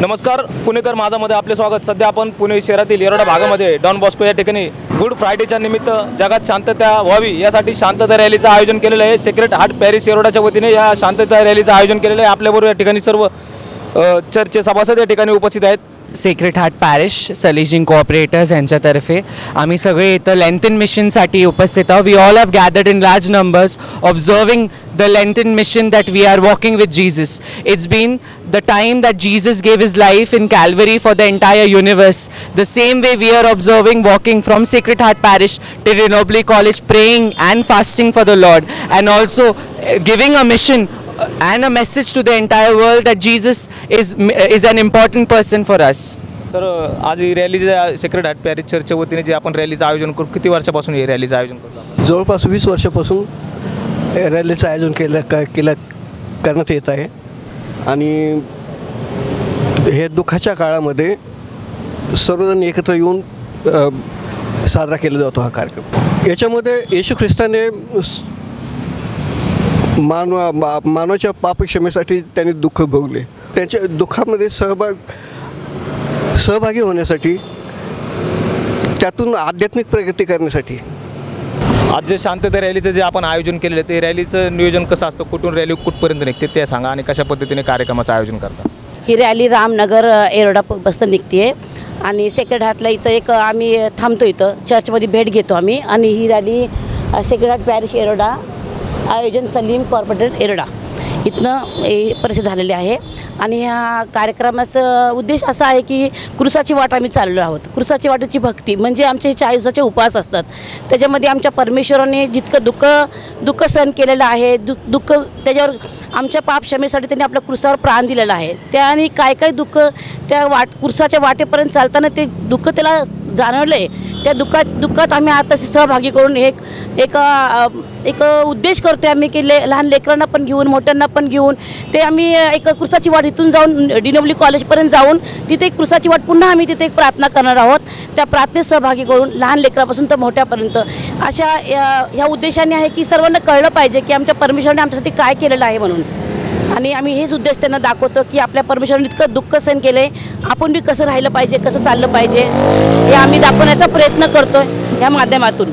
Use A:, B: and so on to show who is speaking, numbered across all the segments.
A: नमस्कार, पुणेकर माझामध्ये आपले स्वागत। सध्या आपण पुणे शहरातील येरवडा भागामध्ये डॉन बॉस्को या ठिकाणी गुड फ्रायडेच्या निमित्त जगात शांतता व्हावी यासाठी शांतता रॅलीचं आयोजन केलेलं आहे। सेक्रेट हार्ट पॅरिस येरवडाच्या वतीने या शांतता रॅलीचं आयोजन केलेलं आहे। आपल्याबरोबर या ठिकाणी सर्व चर्चचे सभासद या ठिकाणी उपस्थित आहेत।
B: सेक्रेट हार्ट पॅरिश सलेजिंग कोऑपरेटर्स यांच्यातर्फे आम्ही सगळे इथं लेंथन मिशनसाठी उपस्थित आहोत। We all have gathered in large numbers observing the Lenten mission that we are walking with Jesus. It's been the time that Jesus gave his life in Calvary for the entire universe. The same way we are observing, walking from Sacred Heart Parish to Renobly College, praying and fasting for the Lord, and also giving a mission and a message to the entire world that Jesus is an important person for us.
A: तर आज ही रॅलीचं secret heart Paris चर्चच्या वतीने जे आपण रॅलीचं आयोजन करू, किती वर्षापासून ही रॅलीचं आयोजन करतो?
C: जवळपास 20 वर्षापासून रॅलीचं आयोजन करण्यात येत आहे आणि हे दुःखाच्या काळामध्ये सर्वजण एकत्र येऊन साजरा केला जातो हा कार्यक्रम। याच्यामध्ये येशू ख्रिस्ताने मानवाच्या पापक्षमेसाठी त्यांनी दुःख भोगले। त्यांच्या दुःखामध्ये सहभागी होण्यासाठी, त्यातून आध्यात्मिक प्रगती करण्यासाठी
A: आज जे शांतता रॅलीचं जे आपण आयोजन केलेलं आहे ते रॅलीचं नियोजन कसं असतं, कुठून रॅली कुठपर्यंत निघते ते सांगा आणि कशा पद्धतीने कार्यक्रमाचं आयोजन करता?
D: ही रॅली रामनगर येरवडापासून निघते आणि सेक्रेट हार्टला इथं एक आम्ही थांबतो, इथं चर्चमध्ये भेट घेतो आम्ही आणि ही rally sacred heart parish Yerawada आयोजन सलीम कॉर्पोरेटेड येरवडा इथनं परिषद झालेली आहे। आणि ह्या कार्यक्रमाचा उद्देश असा आहे की क्रूसाची वाट आम्ही चाललो आहोत। क्रूसाची वाटेची भक्ती म्हणजे आमचे 40 दिवसाचे उपवास असतात, त्याच्यामध्ये आमच्या परमेश्वराने जितकं दुःख सहन केलेलं आहे, दुःख त्याच्यावर आमच्या पाप क्षमेसाठी त्यांनी आपल्या क्रूसावर प्राण दिलेला आहे। त्याने काय दुःख त्या क्रूसाच्या वाटेपर्यंत चालताना ते दुःख त्याला जाणवलं आहे। त्या दुःखात आम्ही आता सहभागी करून एक उद्देश करतो आम्ही की लहान लेकरांना पण घेऊन मोठ्यांना पण घेऊन ते आम्ही एक क्रूसाची वाट इथून जाऊन डिनोबली कॉलेजपर्यंत जाऊन तिथे एक क्रूसाची वाट पुन्हा आम्ही तिथे एक प्रार्थना करणार आहोत। त्या प्रार्थनेत सहभागी करून लहान लेकरापासून तर मोठ्यापर्यंत अशा ह्या उद्देशाने आहे की सर्वांना कळलं पाहिजे की आमच्या परमेश्वराने आमच्यासाठी काय केलेलं आहे म्हणून। आणि आम्ही हेच उद्देश त्यांना दाखवतो की आपल्या परमेश्वराने इतकं दुःख सहन केलं आहे, आपण बी कसं राहिलं पाहिजे, कसं चाललं पाहिजे हे आम्ही दाखवण्याचा प्रयत्न करतो या माध्यमातून।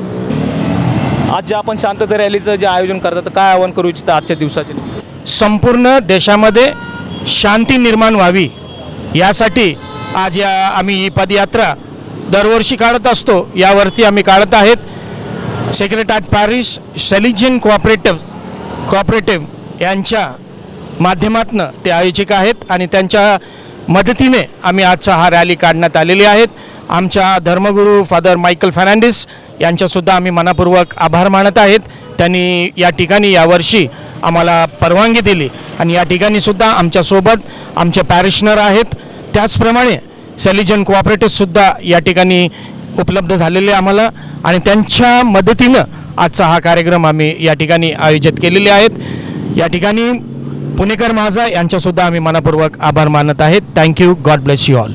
A: आज जे आपण शांतता रॅलीचं जे आयोजन करतात काय आवाहन करू इच्छिता आजच्या दिवसाचे?
E: संपूर्ण देशामध्ये शांती निर्माण व्हावी यासाठी आज आम्ही ही पदयात्रा दरवर्षी काढत असतो, यावर्षी आम्ही काढत आहेत। सेक्रेट हार्ट पॅरिश सलेजियन कोऑपरेटिव्ह यांच्या माध्यमातून ते आयोजक आहेत आणि त्यांच्या मदतीने आम्ही आजचा हा रॅली काढण्यात आलेली आहेत। आमच्या धर्मगुरू फादर मायकल फर्नांडिस यांच्यासुद्धा आम्ही मनापूर्वक आभार मानत आहेत। त्यांनी या ठिकाणी यावर्षी आम्हाला परवानगी दिली आणि या ठिकाणीसुद्धा आमच्यासोबत आमचे पॅरिशनर आहेत, त्याचप्रमाणे सलेजियन कोऑपरेटिव्हसुद्धा या ठिकाणी उपलब्ध झालेले आम्हाला आणि त्यांच्या मदतीनं आजचा हा कार्यक्रम आम्ही या ठिकाणी आयोजित केलेले आहेत। या ठिकाणी पुणेकर माझा यांच्यासुद्धा आम्ही मनापूर्वक आभार मानत आहेत। Thank you, God bless you all.